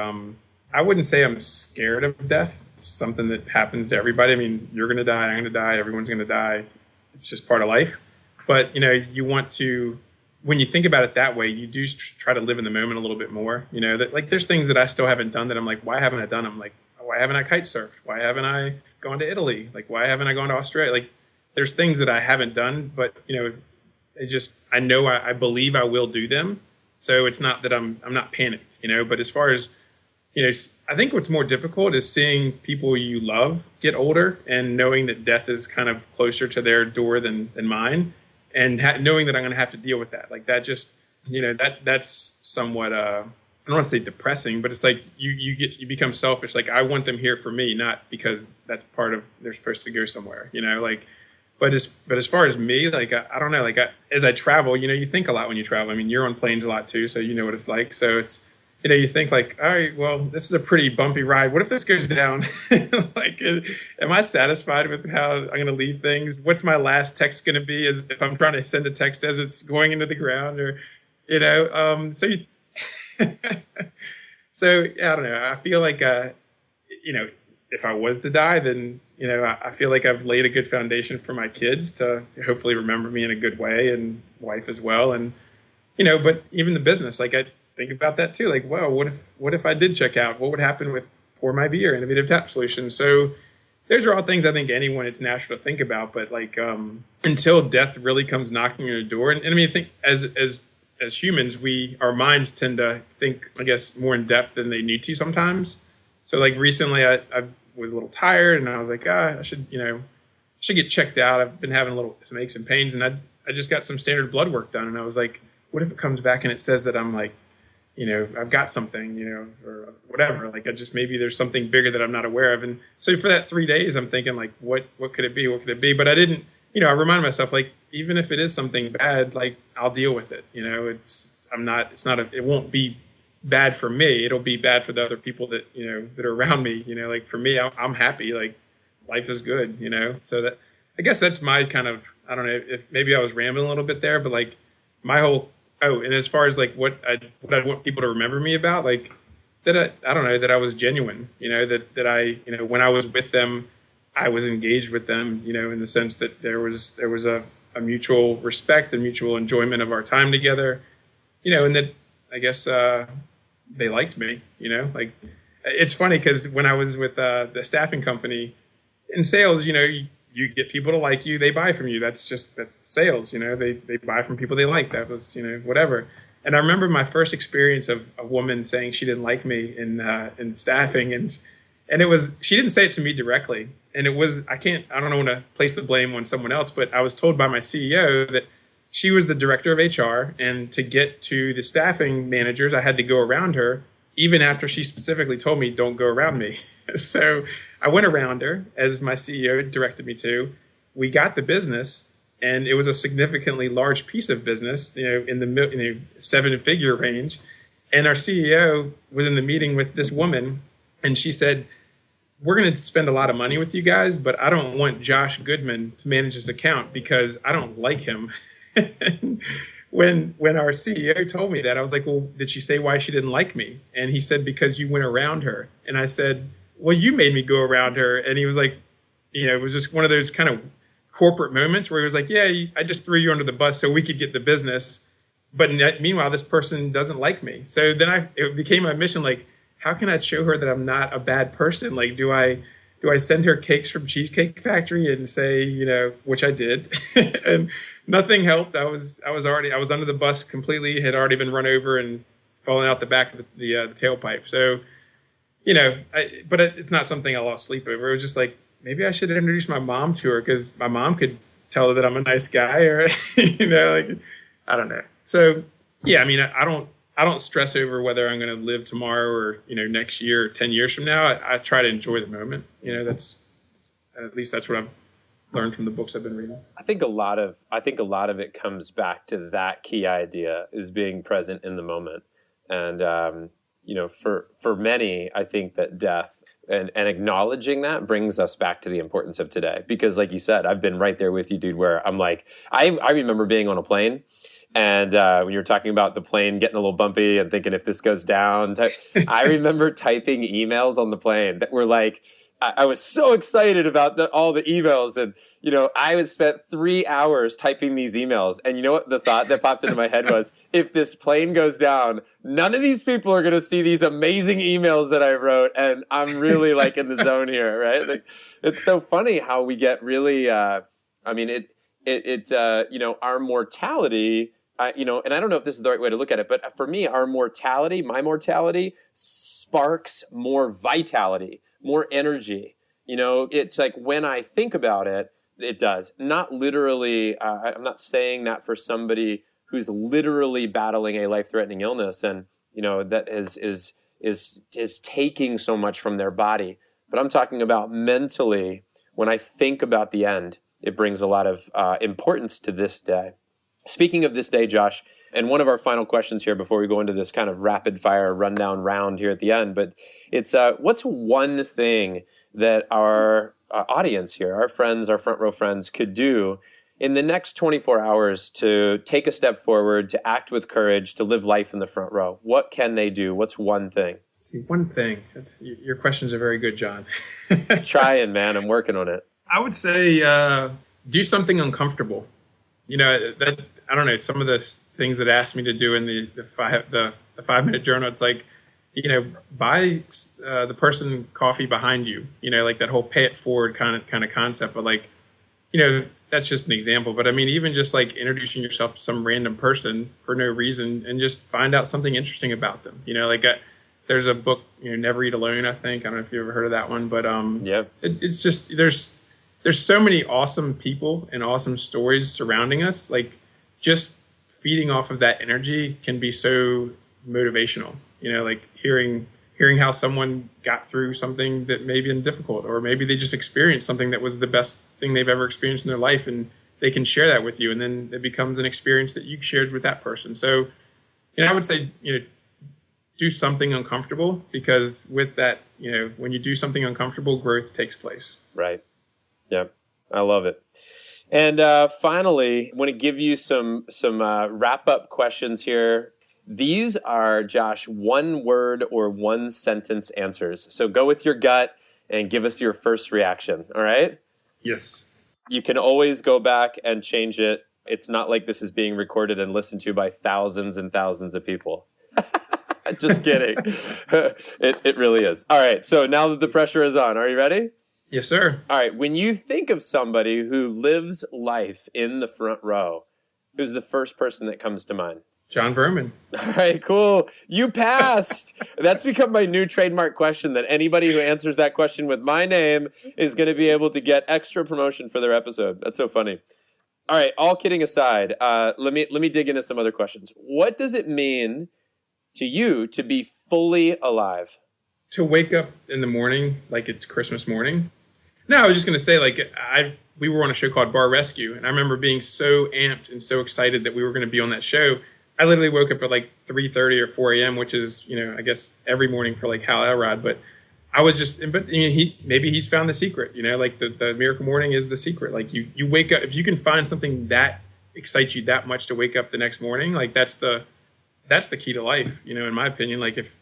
I wouldn't say I'm scared of death. It's something that happens to everybody. I mean, you're going to die, I'm going to die, everyone's going to die. It's just part of life. But, you want to, when you think about it that way, you do try to live in the moment a little bit more. That, like, there's things that I still haven't done that I'm like, why haven't I done them? Like, why haven't I kite surfed? Why haven't I gone to Italy? Like, why haven't I gone to Australia? Like, there's things that I haven't done, but, I know I believe I will do them. So it's not that I'm not panicked, but as far as, I think what's more difficult is seeing people you love get older and knowing that death is kind of closer to their door than mine, and knowing that I'm going to have to deal with that. Like that just, that's somewhat, I don't want to say depressing, but it's like you become selfish. Like I want them here for me, not because that's part of, they're supposed to go somewhere, But as far as me, like, I don't know, like as I travel, you think a lot when you travel. I mean, you're on planes a lot too, so you know what it's like. So it's, you think like, all right, well, this is a pretty bumpy ride. What if this goes down? Like, am I satisfied with how I'm going to leave things? What's my last text going to be as if I'm trying to send a text as it's going into the ground, or, so I don't know. I feel like, if I was to die, then, I feel like I've laid a good foundation for my kids to hopefully remember me in a good way, and wife as well. And, but even the business, like I think about that too. Like, wow, what if I did check out? What would happen with pour my beer, innovative tap solution. So those are all things I think anyone, it's natural to think about, but like until death really comes knocking on your door. And I mean, I think as humans, our minds tend to think, I guess, more in depth than they need to sometimes. So like recently I was a little tired and I was like, I should get checked out. I've been having some aches and pains, and I just got some standard blood work done. And I was like, what if it comes back and it says that I'm like, I've got something, or whatever. Like maybe there's something bigger that I'm not aware of. And so for that 3 days, I'm thinking like, what could it be? What could it be? But I didn't, I remind myself, like, even if it is something bad, like I'll deal with it. It won't be bad for me. It'll be bad for the other people that, that are around me. Like for me, I'm happy. Like life is good, so that, I guess that's my kind of, I don't know if maybe I was rambling a little bit there, but like my whole, and as far as like what I want people to remember me about, like that I don't know, that I was genuine, that I, when I was with them, I was engaged with them, in the sense that there was a mutual respect and mutual enjoyment of our time together, and that I guess they liked me, like it's funny because when I was with the staffing company in sales, you get people to like you, they buy from you. That's sales, they buy from people they like. That was, whatever. And I remember my first experience of a woman saying she didn't like me in staffing, and it was, she didn't say it to me directly. And it was, I don't want to place the blame on someone else, but I was told by my CEO that she was the director of HR, and to get to the staffing managers, I had to go around her, even after she specifically told me, don't go around me. So I went around her, as my CEO directed me to. We got the business, and it was a significantly large piece of business, in the 7-figure range. And our CEO was in the meeting with this woman, and she said, we're going to spend a lot of money with you guys, but I don't want Josh Goodman to manage this account because I don't like him. When our CEO told me that, I was like, well, did she say why she didn't like me? And he said, because you went around her. And I said, well, you made me go around her. And he was like, it was just one of those kind of corporate moments where he was like, yeah, I just threw you under the bus so we could get the business. But meanwhile, this person doesn't like me. So then it became my mission, like, how can I show her that I'm not a bad person? Like, do I send her cakes from Cheesecake Factory and say, which I did, and nothing helped. I was under the bus completely, had already been run over and fallen out the back of the tailpipe. So, but it's not something I lost sleep over. It was just like, maybe I should introduce my mom to her, because my mom could tell her that I'm a nice guy, or, like, I don't know. So yeah, I mean, I don't stress over whether I'm going to live tomorrow or, next year or 10 years from now. I try to enjoy the moment. That's what I've learned from the books I've been reading. I think a lot of it comes back to that key idea, is being present in the moment. And, for many, I think that death and acknowledging that brings us back to the importance of today. Because like you said, I've been right there with you, dude, where I'm like, I remember being on a plane. And when you were talking about the plane getting a little bumpy and thinking if this goes down, I remember typing emails on the plane that were like, I was so excited about all the emails. And, I had spent 3 hours typing these emails. And you know what the thought that popped into my head was, if this plane goes down, none of these people are going to see these amazing emails that I wrote. And I'm really like in the zone here, right? Like, it's so funny how we get really, our mortality, and I don't know if this is the right way to look at it, but for me, my mortality sparks more vitality, more energy. It's like when I think about it, it does. Not literally, I'm not saying that for somebody who's literally battling a life-threatening illness and, that is taking so much from their body. But I'm talking about mentally, when I think about the end, it brings a lot of importance to this day. Speaking of this day, Josh, and one of our final questions here before we go into this kind of rapid fire rundown round here at the end, but it's what's one thing that our audience here, our friends, our front row friends could do in the next 24 hours to take a step forward, to act with courage, to live life in the front row? What can they do? What's one thing? Let's see, one thing. Your questions are very good, John. Trying, man. I'm working on it. I would say do something uncomfortable. That I don't know. Some of the things that asked me to do in the 5-minute journal, it's like, buy the person coffee behind you, like that whole pay it forward kind of concept. But like, that's just an example. But I mean, even just like introducing yourself to some random person for no reason and just find out something interesting about them. There's a book, Never Eat Alone, I think. I don't know if you've ever heard of that one, but it's just there's so many awesome people and awesome stories surrounding us. Like just feeding off of that energy can be so motivational. Like hearing how someone got through something that may be difficult, or maybe they just experienced something that was the best thing they've ever experienced in their life, and they can share that with you, and then it becomes an experience that you shared with that person. So, I would say, do something uncomfortable, because with that, when you do something uncomfortable, growth takes place. Right. Yeah, I love it. And finally, I want to give you some wrap-up questions here. These are, Josh, one word or one sentence answers. So go with your gut and give us your first reaction, all right? Yes. You can always go back and change it. It's not like this is being recorded and listened to by thousands and thousands of people. Just kidding. It really is. All right, so now that the pressure is on, are you ready? Yes, sir. All right, when you think of somebody who lives life in the front row, who's the first person that comes to mind? John Vroman. All right, cool. You passed. That's become my new trademark question, that anybody who answers that question with my name is going to be able to get extra promotion for their episode. That's so funny. All right, all kidding aside, let me dig into some other questions. What does it mean to you to be fully alive? To wake up in the morning like it's Christmas morning. No, I was just going to say, like, we were on a show called Bar Rescue, and I remember being so amped and so excited that we were going to be on that show. I literally woke up at like 3:30 or 4 a.m., which is, I guess every morning for like Hal Elrod. But I was just, maybe he's found the secret, like the miracle morning is the secret. Like you wake up, if you can find something that excites you that much to wake up the next morning, like that's the key to life, in my opinion. Like if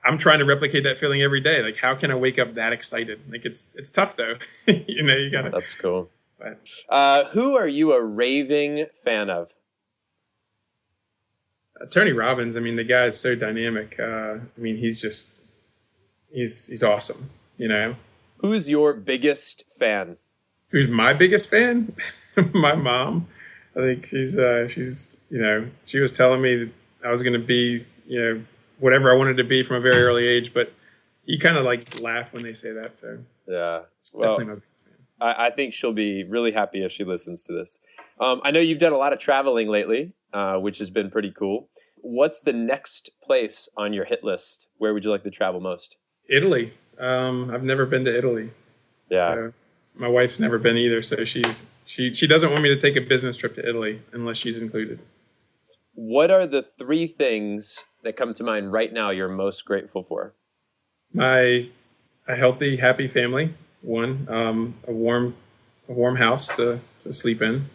I'm trying to replicate that feeling every day, like how can I wake up that excited? Like it's tough though, you gotta. That's cool. But. Who are you a raving fan of? Tony Robbins. I mean, the guy is so dynamic. He's awesome. Who's your biggest fan? Who's my biggest fan? My mom. I think she's she was telling me that I was going to be, whatever I wanted to be from a very early age, but you kind of like laugh when they say that. So yeah, well, definitely my biggest fan. I think she'll be really happy if she listens to this. I know you've done a lot of traveling lately, which has been pretty cool. What's the next place on your hit list? Where would you like to travel most? Italy. I've never been to Italy. Yeah. So my wife's never been either, so she doesn't want me to take a business trip to Italy unless she's included. What are the three things that come to mind right now you're most grateful for? A healthy, happy family. One, a warm house to sleep in,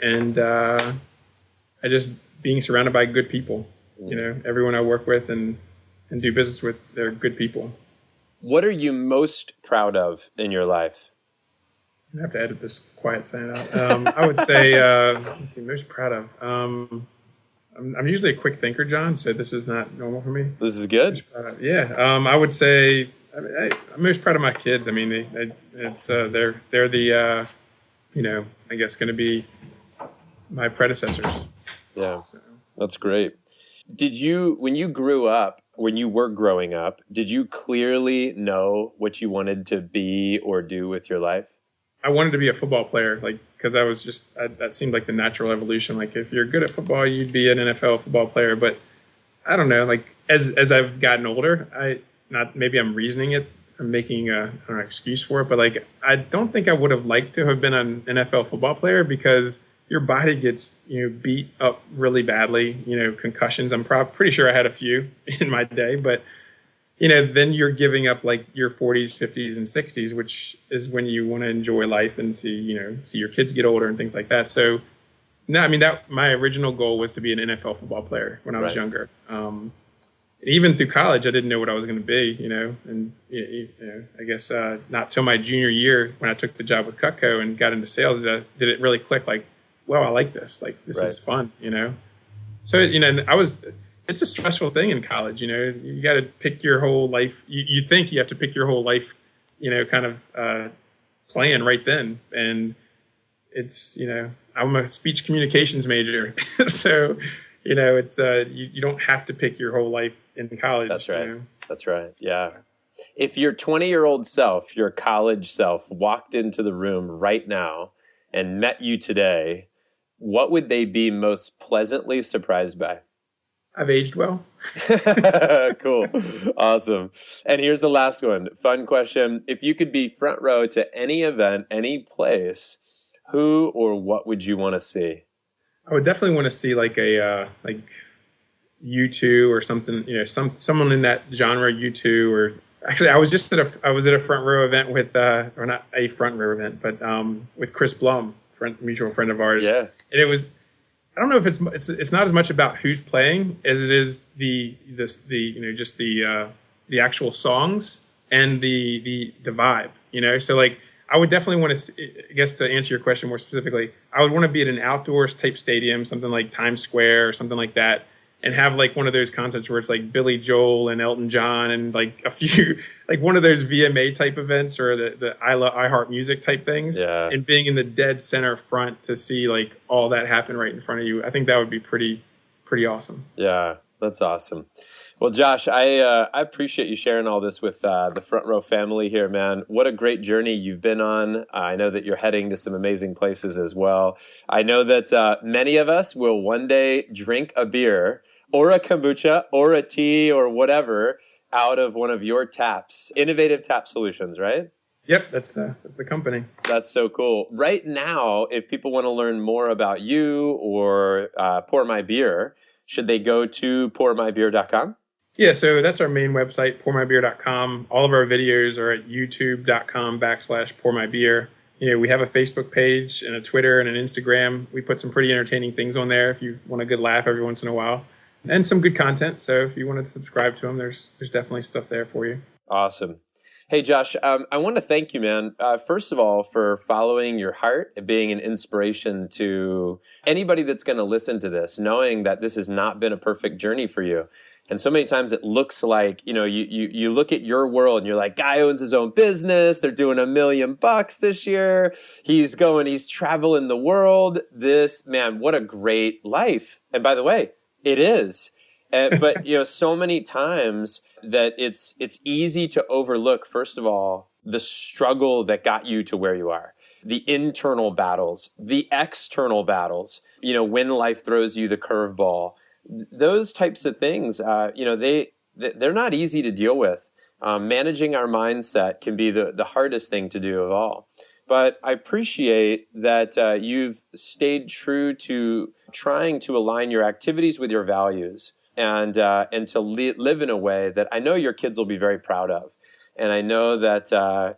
and I just being surrounded by good people. Everyone I work with and do business with, they're good people. What are you most proud of in your life? I have to edit this quiet sign out. I would say, let's see, most proud of. I'm usually a quick thinker, John, so this is not normal for me. This is good. Yeah. I would say I'm most proud of my kids. I mean, they're the, I guess going to be my predecessors. Yeah, that's great. When you were growing up, did you clearly know what you wanted to be or do with your life? I wanted to be a football player, because I was that seemed like the natural evolution. Like if you're good at football, you'd be an NFL football player. But I don't know, as I've gotten older, maybe I'm reasoning it, I'm making an excuse for it, but I don't think I would have liked to have been an NFL football player, because your body gets beat up really badly, concussions. I'm pretty sure I had a few in my day, but then you're giving up your 40s, 50s, and 60s, which is when you want to enjoy life and see your kids get older and things like that. So, no, I mean my original goal was to be an NFL football player when I was younger. Even through college, I didn't know what I was going to be, and I guess not till my junior year when I took the job with Cutco and got into sales did it really click. Wow, I like this. This is fun, So, I was it's a stressful thing in college. You got to pick your whole life. You think you have to pick your whole life, kind of plan right then. And it's, I'm a speech communications major. So, it's, you don't have to pick your whole life in college. That's right. That's right. Yeah. If your 20-year-old self, your college self, walked into the room right now and met you today, what would they be most pleasantly surprised by? I've aged well. Cool. Awesome. And here's the last one. Fun question. If you could be front row to any event, any place, who or what would you want to see? I would definitely want to see like a U2 or something, someone in that genre, U2, or actually I was at a front row event with or not a front row event, but with Chris Blum, mutual friend of ours. Yeah. And it was, I don't know if it's not as much about who's playing as it is the actual songs and the vibe, So like I would definitely want to, I guess to answer your question more specifically, I would want to be at an outdoors type stadium, something like Times Square or something like that, and have like one of those concerts where it's like Billy Joel and Elton John and like a few, like one of those VMA type events or the I Heart Music type things. Yeah. And being in the dead center front to see like all that happen right in front of you, I think that would be pretty awesome. Yeah, that's awesome. Well, Josh, I appreciate you sharing all this with the Front Row family here, man. What a great journey you've been on. I know that you're heading to some amazing places as well. I know that many of us will one day drink a beer or a kombucha or a tea or whatever out of one of your taps. Innovative Tap Solutions, right? Yep, that's the company. That's so cool. Right now, if people want to learn more about you or Pour My Beer, should they go to pourmybeer.com? Yeah, so that's our main website, pourmybeer.com. All of our videos are at youtube.com/pourmybeer. We have a Facebook page and a Twitter and an Instagram. We put some pretty entertaining things on there if you want a good laugh every once in a while. And some good content. So if you want to subscribe to them, there's definitely stuff there for you. Awesome. Hey, Josh, I want to thank you, man. First of all, for following your heart and being an inspiration to anybody that's going to listen to this, knowing that this has not been a perfect journey for you. And so many times it looks like, you look at your world and you're like, guy owns his own business. They're doing $1 million this year. He's traveling the world. Man, what a great life. And by the way, it is. But, so many times that it's easy to overlook, first of all, the struggle that got you to where you are, the internal battles, the external battles, when life throws you the curveball. Those types of things, they're not easy to deal with. Managing our mindset can be the hardest thing to do of all. But I appreciate that you've stayed true to trying to align your activities with your values and to live in a way that I know your kids will be very proud of. And I know that, a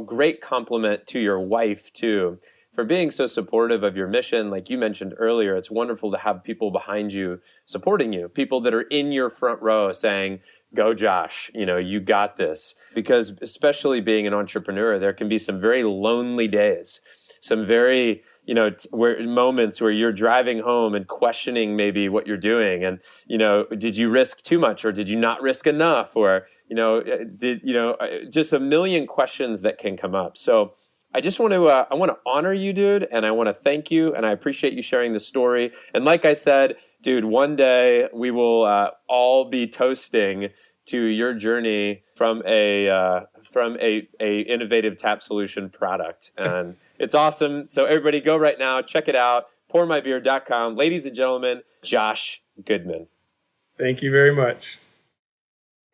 great compliment to your wife, too, for being so supportive of your mission. Like you mentioned earlier, it's wonderful to have people behind you supporting you, people that are in your front row saying, go Josh, you got this. Because especially being an entrepreneur, there can be some very lonely days, some very, moments where you're driving home and questioning maybe what you're doing. And, did you risk too much or did you not risk enough? Or, just a million questions that can come up. So I just want to honor you, dude, and I want to thank you, and I appreciate you sharing the story. And like I said, dude, one day we will all be toasting to your journey from a innovative tap solution product, and it's awesome. So everybody, go right now, check it out, pourmybeer.com. Ladies and gentlemen, Josh Goodman. Thank you very much.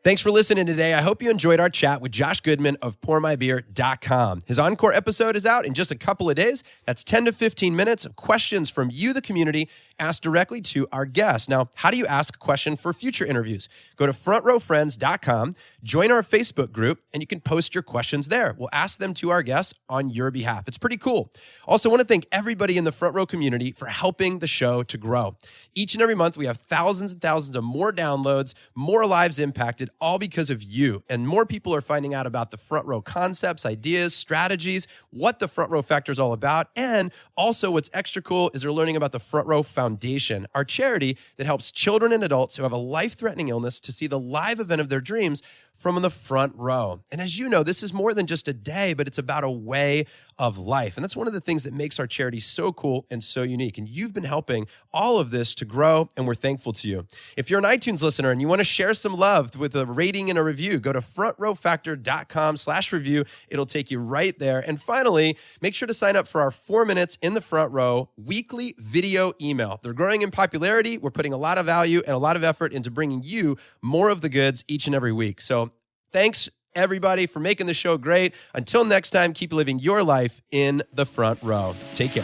Thanks for listening today. I hope you enjoyed our chat with Josh Goodman of pourmybeer.com. His encore episode is out in just a couple of days. That's 10 to 15 minutes of questions from you, the community, asked directly to our guests. Now, how do you ask a question for future interviews? Go to frontrowfriends.com, join our Facebook group, and you can post your questions there. We'll ask them to our guests on your behalf. It's pretty cool. Also, want to thank everybody in the Front Row community for helping the show to grow. Each and every month, we have thousands and thousands of more downloads, more lives impacted, all because of you. And more people are finding out about the Front Row concepts, ideas, strategies, what the Front Row Factor is all about. And also what's extra cool is they're learning about the Front Row Foundation, our charity that helps children and adults who have a life-threatening illness to see the live event of their dreams from the front row. And as you know, this is more than just a day, but it's about a way of life. And that's one of the things that makes our charity so cool and so unique. And you've been helping all of this to grow, and we're thankful to you. If you're an iTunes listener and you want to share some love with a rating and a review, go to frontrowfactor.com/review. It'll take you right there. And finally, make sure to sign up for our 4 Minutes in the Front Row weekly video email. They're growing in popularity. We're putting a lot of value and a lot of effort into bringing you more of the goods each and every week. So thanks, everybody, for making the show great. Until next time, keep living your life in the front row. Take care.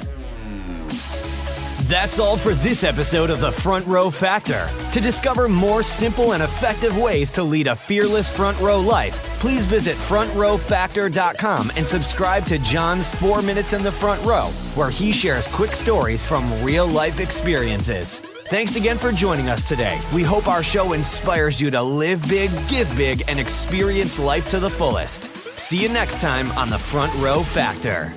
That's all for this episode of the Front Row Factor. To discover more simple and effective ways to lead a fearless front row life, please visit frontrowfactor.com and subscribe to John's 4 Minutes in the Front Row, where he shares quick stories from real-life experiences. Thanks again for joining us today. We hope our show inspires you to live big, give big, and experience life to the fullest. See you next time on the Front Row Factor.